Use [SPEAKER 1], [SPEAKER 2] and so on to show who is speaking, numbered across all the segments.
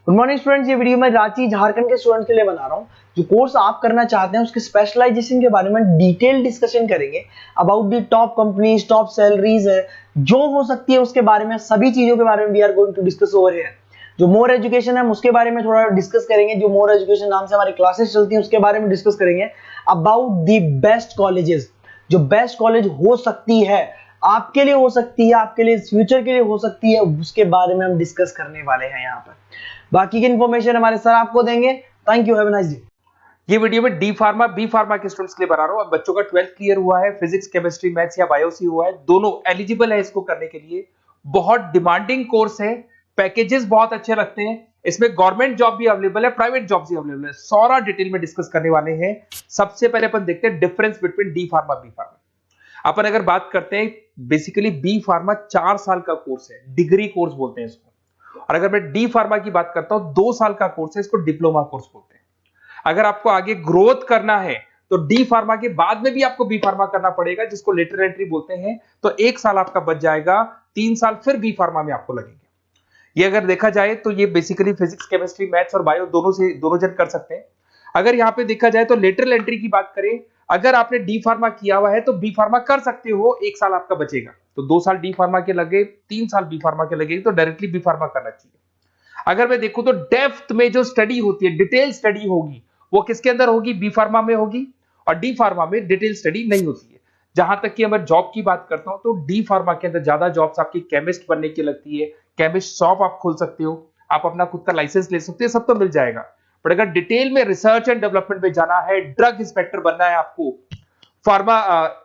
[SPEAKER 1] Good morning students, ये video मैं रांची झारखंड के स्टूडेंट्स के लिए बना रहा हूँ। जो कोर्स आप करना चाहते हैं उसके स्पेशलाइजेशन के बारे में डिटेल डिस्कशन करेंगे। About the top companies, top salaries है, जो हो सकती है उसके बारे में, सभी चीजों के बारे में we are going to discuss over here. जो मोर एजुकेशन है उसके बारे में थोड़ा डिस्कस करेंगे। जो मोर एजुकेशन नाम से हमारी क्लासेस चलती हैं उसके बारे में डिस्कस करेंगे। अबाउट दी बेस्ट कॉलेजेस, जो बेस्ट कॉलेज हो सकती है, आपके लिए हो सकती है, आपके लिए फ्यूचर के लिए हो सकती है, उसके बारे में हम डिस्कस करने वाले हैं यहाँ पर। बाकी की इन्फॉर्मेशन हमारे सर आपको देंगे। Thank you, have a nice day.
[SPEAKER 2] ये वीडियो में डी फार्मा बी फार्मा के स्टूडेंट्स के लिए बना रहा हूं। अब बच्चों का 12th क्लियर हुआ है, फिजिक्स केमिस्ट्री मैथ्स या बायो सी हुआ है, दोनों एलिजिबल है इसको करने के लिए। बहुत डिमांडिंग कोर्स है, पैकेजेस बहुत अच्छे लगते हैं। इसमें गवर्नमेंट जॉब भी अवेलेबल है, प्राइवेट जॉब भी अवेलेबल है। सारा डिटेल में डिस्कस करने वाले हैं। सबसे पहले अपन देखते हैं difference between D pharma B pharma. अपन अगर बात करते हैं, बेसिकली बी फार्मा 4 साल का कोर्स है, डिग्री कोर्स बोलते हैं इसको। और अगर मैं डी फार्मा की बात करता हूं, 2 साल का कोर्स है, इसको डिप्लोमा कोर्स बोलते हैं। अगर आपको आगे ग्रोथ करना है तो डी फार्मा के बाद में भी आपको बी फार्मा करना पड़ेगा, जिसको लेटर एंट्री बोलते हैं। तो 1 साल आपका बच जाएगा, 3 साल फिर बी फार्मा में आपको लगेंगे। ये अगर देखा जाए तो ये बेसिकली फिजिक्स केमिस्ट्री मैथ्स और बायो दोनों जन कर सकते हैं। अगर यहाँ पे देखा जाए तो लेटरल एंट्री की बात करें, अगर आपने डी फार्मा किया हुआ है तो बी फार्मा कर सकते हो, 1 साल आपका बचेगा। तो 2 साल डी फार्मा के लगे, 3 साल बी फार्मा के लगे, तो डायरेक्टली बी फार्मा करना चाहिए। अगर मैं देखूं तो डेप्थ में जो स्टडी होती है, डिटेल स्टडी होगी, वो किसके अंदर होगी? बी फार्मा में होगी। और डी फार्मा में डिटेल स्टडी नहीं होती है। जहां तक कि मैं जॉब की बात करता हूं तो डी फार्मा के अंदर ज्यादा जॉब्स आपकी केमिस्ट बनने की लगती है। केमिस्ट शॉप आप खोल सकते हो, आप अपना खुद का लाइसेंस ले सकते हो, सब तो मिल जाएगा। पर अगर डिटेल में रिसर्च एंड डेवलपमेंट में जाना है, ड्रग इंस्पेक्टर बनना है आपको, फार्मा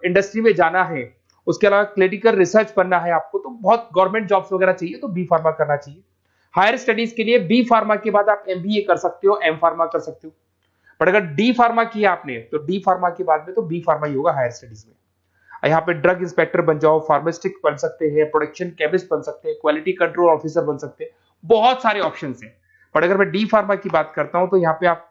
[SPEAKER 2] इंडस्ट्री में जाना है, उसके अलावा क्लिनिकल रिसर्च बनना है आपको, तो बहुत गवर्नमेंट जॉब्स वगैरह चाहिए, तो बी फार्मा करना चाहिए। हायर स्टडीज के लिए बी फार्मा के बाद आप एमबीए कर सकते हो, एम फार्मा कर सकते हो। पर अगर डी फार्मा किया आपने तो डी फार्मा के बाद में तो बी फार्मा ही होगा हायर स्टडीज में। यहाँ पे ड्रग इंस्पेक्टर बन जाओ, फार्मास्टिक बन सकते हैं, प्रोडक्शन केमिस्ट बन सकते हैं, क्वालिटी कंट्रोल ऑफिसर बन सकते हैं, बहुत सारे ऑप्शन हैं। पर अगर मैं डी फार्मा की बात करता हूं तो यहाँ पे आप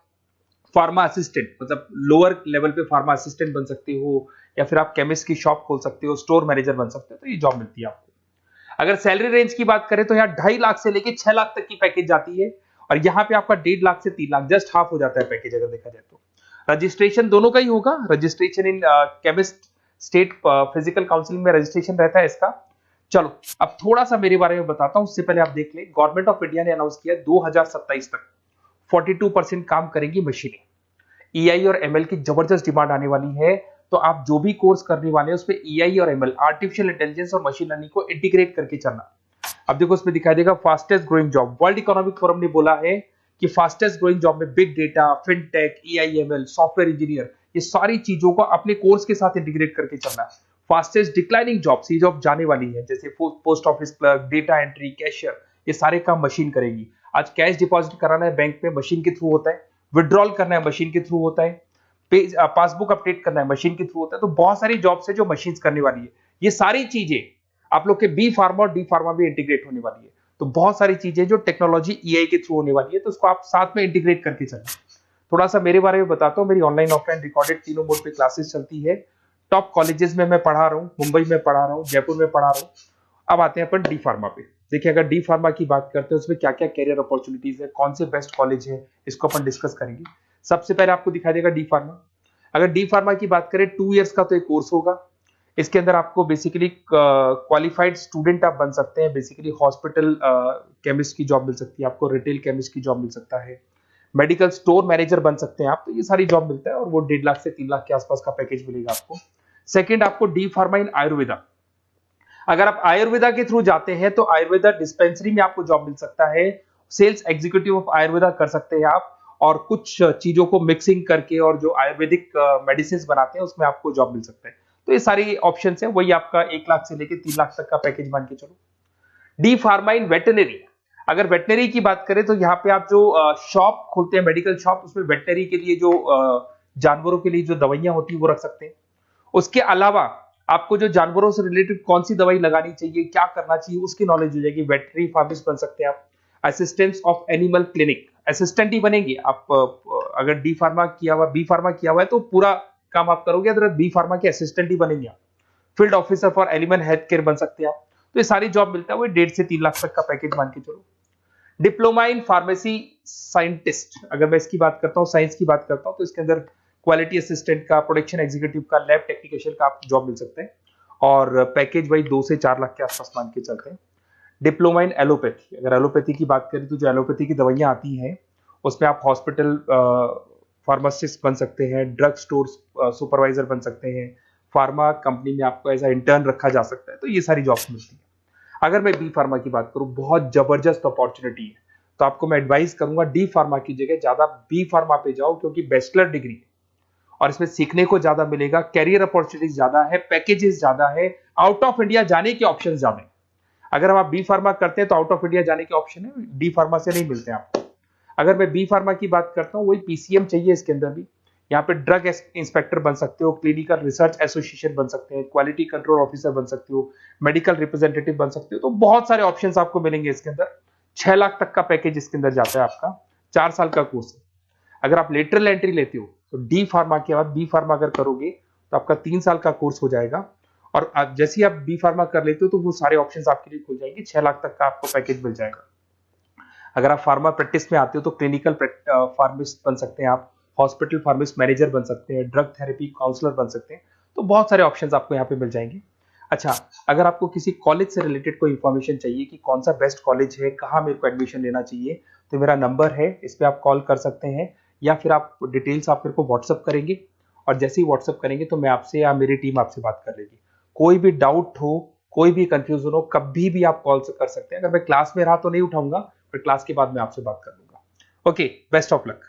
[SPEAKER 2] फार्मा असिस्टेंट, मतलब लोअर लेवल पे फार्मा असिस्टेंट बन सकते हो, या फिर आप केमिस्ट की शॉप खोल सकते हो, स्टोर मैनेजर बन सकते हो, तो ये जॉब मिलती है आपको। अगर सैलरी रेंज की बात करें तो यहाँ 2.5 लाख से लेके 6 लाख तक की पैकेज जाती है। और यहाँ पे आपका 1.5 लाख से 3 लाख, जस्ट हाफ हो जाता है पैकेज अगर देखा जाए तो। रजिस्ट्रेशन दोनों का ही होगा। Registration in chemist state physical council में रजिस्ट्रेशन रहता है इसका। चलो अब थोड़ा सा मेरे बारे में बताता हूं, उससे पहले आप देख लें। गवर्नमेंट ऑफ इंडिया ने अनाउंस किया 2027 तक 42% काम करेंगी मशीनें। ईआई और एमएल की जबरदस्त डिमांड आने वाली है। तो आप जो भी कोर्स करने वाले हैं उसमें ईआई और एमएल, आर्टिफिशियल इंटेलिजेंस और मशीन लर्निंग को इंटीग्रेट करके चलना। अब देखो उसमें दिखाई देगा fastest growing job. World economic forum ने बोला है कि फास्टेस्ट ग्रोइंग जॉब में big data, fintech, EI, ML, software engineer, ये सारी चीजों को अपने कोर्स के साथ इंटीग्रेट करके चलना। फास्टेस्ट डिक्लाइनिंग जॉब्स, ये जॉब जाने वाली है, जैसे post office clerk, data entry, cashier, ये सारे काम मशीन करेगी। आज कैश डिपॉजिट कराना है बैंक में, मशीन के थ्रू होता है। विड्रॉल करना है, मशीन के थ्रू होता है। पासबुक अपडेट करना है, मशीन के थ्रू होता है। तो बहुत सारी जॉब्स है जो मशीन करने वाली है। ये सारी चीजें आप लोग के बी फार्मा और डी फार्मा भी इंटीग्रेट होने वाली है। तो बहुत सारी चीजें जो टेक्नोलॉजी ईआई के थ्रू होने वाली है, तो उसको आप साथ में इंटीग्रेट करके चलें। थोड़ा सा मेरे बारे में बताता हूँ। मेरी ऑनलाइन ऑफलाइन रिकॉर्डेड तीनों मोड पे क्लासेस चलती है। टॉप कॉलेजेस में मैं पढ़ा रहा हूँ, मुंबई में पढ़ा रहा हूँ, जयपुर में पढ़ा रहा हूँ। अब आते हैं अपन डी फार्मा पे। देखिए अगर डी फार्मा की बात करते हैं उसमें क्या क्या कैरियर अपॉर्चुनिटीज है, कौन से बेस्ट कॉलेज है, इसको अपन डिस्कस करेंगे। सबसे पहले आपको दिखाई देगा डी फार्मा। अगर डी फार्मा की बात करें 2 इयर्स का तो एक कोर्स होगा। इसके अंदर आपको बेसिकली क्वालिफाइड स्टूडेंट आप बन सकते हैं। बेसिकली हॉस्पिटल केमिस्ट की जॉब मिल सकती है आपको, रिटेल केमिस्ट की जॉब मिल सकता है, मेडिकल स्टोर मैनेजर बन सकते हैं आप। तो ये सारी जॉब मिलता है और वो 1.5 लाख से 3 लाख के आसपास का पैकेज मिलेगा आपको। सेकंड, आपको डी फार्मा इन आयुर्वेदा। अगर आप आयुर्वेदा के थ्रू जाते हैं तो आयुर्वेदा डिस्पेंसरी में आपको जॉब मिल सकता है। सेल्स एग्जीक्यूटिव ऑफ आयुर्वेदा कर सकते हैं आप, और कुछ चीजों को मिक्सिंग करके और जो आयुर्वेदिक मेडिसिन बनाते हैं उसमें आपको जॉब मिल सकता है। तो ये सारी ऑप्शंस है, वही आपका 1 लाख से लेके 3 लाख तक का पैकेज मान के चलो। डी फार्मा इन वेटनरी। अगर वेटनरी की बात करें तो यहाँ पे आप जो शॉप खोलते हैं, मेडिकल शॉप, उसमें वेटनरी के लिए जो जानवरों के लिए जो दवाइयां होती है वो रख सकते हैं। उसके अलावा आपको जो जानवरों से रिलेटेड कौन सी दवाई लगानी चाहिए, क्या करना चाहिए, उसकी नॉलेज हो जाएगी। वेटनरी फार्मासिस्ट बन सकते हैं आप। Assistants of animal clinic, assistant ही बनेंगे आप। अगर डी फार्मा किया हुआ, बी फार्मा किया हुआ है तो पूरा काम आप करोगे, अगर बी फार्मा के असिस्टेंट ही बनेंगे आप। Field officer for animal health care बन सकते हैं आप। तो ये सारी जॉब मिलता है, वो 1.5 से 3 लाख तक का पैकेज मान के चलो। डिप्लोमा इन फार्मेसी साइंटिस्ट, अगर मैं इसकी बात करता हूँ, साइंस की बात करता हूँ, तो इसके अंदर क्वालिटी असिस्टेंट का, प्रोडक्शन एग्जीक्यूटिव का, लैब टेक्निशियन का आपको जॉब मिल सकते हैं और पैकेज वही 2 से 4 लाख के आसपास मान के चलते हैं। डिप्लोमा इन एलोपैथी, अगर एलोपैथी की बात करें तो जो एलोपैथी की दवाइयां आती हैं उसमें आप हॉस्पिटल फार्मासिस्ट बन सकते हैं, ड्रग स्टोर सुपरवाइजर बन सकते हैं, फार्मा कंपनी में आपको एज इंटर्न रखा जा सकता है, तो ये सारी जॉब्स मिलती है। अगर मैं बी फार्मा की बात करूं, बहुत जबरदस्त अपॉर्चुनिटी है, तो आपको मैं एडवाइस करूंगा डी फार्मा की जगह ज्यादा बी फार्मा पे जाओ, क्योंकि बैचलर डिग्री है और इसमें सीखने को ज्यादा मिलेगा, कैरियर अपॉर्चुनिटीज ज्यादा है, पैकेजेस ज्यादा है, आउट ऑफ इंडिया जाने के ऑप्शन ज्यादा है। अगर हम आप बी फार्मा करते हैं तो आउट ऑफ इंडिया जाने के ऑप्शन है, डी फार्मा से नहीं मिलते आपको। अगर मैं बी फार्मा की बात करता हूँ, वही पीसीएम चाहिए इसके अंदर भी, यहाँ पे ड्रग इंस्पेक्टर बन सकते हो, क्लिनिकल रिसर्च एसोसिएशन बन सकते हैं, क्वालिटी कंट्रोल ऑफिसर बन सकते हो, मेडिकल रिप्रेजेंटेटिव बन सकते हो, तो बहुत सारे ऑप्शंस आपको मिलेंगे इसके अंदर। 6 लाख तक का पैकेज इसके अंदर जाता है आपका, 4 साल का कोर्स है। अगर आप लेटरल एंट्री लेते हो तो डी फार्मा के बाद बी फार्मा अगर करोगे तो आपका 3 साल का कोर्स हो जाएगा, और जैसे ही आप बी फार्मा कर लेते हो तो वो सारे ऑप्शंस आपके लिए खुल जाएंगे, 6 लाख तक का आपको पैकेज मिल जाएगा। अगर आप फार्मा प्रैक्टिस में आते हो तो क्लिनिकल फार्मिस्ट बन सकते हैं आप, हॉस्पिटल फार्मिस्ट मैनेजर बन सकते हैं, ड्रग थेरेपी काउंसलर बन सकते हैं, तो बहुत सारे ऑप्शंस आपको यहाँ पे मिल जाएंगे। अच्छा, अगर आपको किसी कॉलेज से रिलेटेड कोई इंफॉर्मेशन चाहिए कि कौन सा बेस्ट कॉलेज है, कहाँ मेरे को एडमिशन लेना चाहिए, तो मेरा नंबर है, इस पर आप कॉल कर सकते हैं, या फिर आप डिटेल्स आप मेरे को व्हाट्सअप करेंगे, और जैसे ही व्हाट्सअप करेंगे तो मैं आपसे या मेरी टीम आपसे बात कर लेगी। कोई भी डाउट हो, कोई भी कंफ्यूजन हो, कभी भी आप कॉल कर सकते हैं। अगर मैं क्लास में रहा तो नहीं उठाऊंगा, फिर क्लास के बाद मैं आपसे बात कर लूंगा। Okay, best of luck.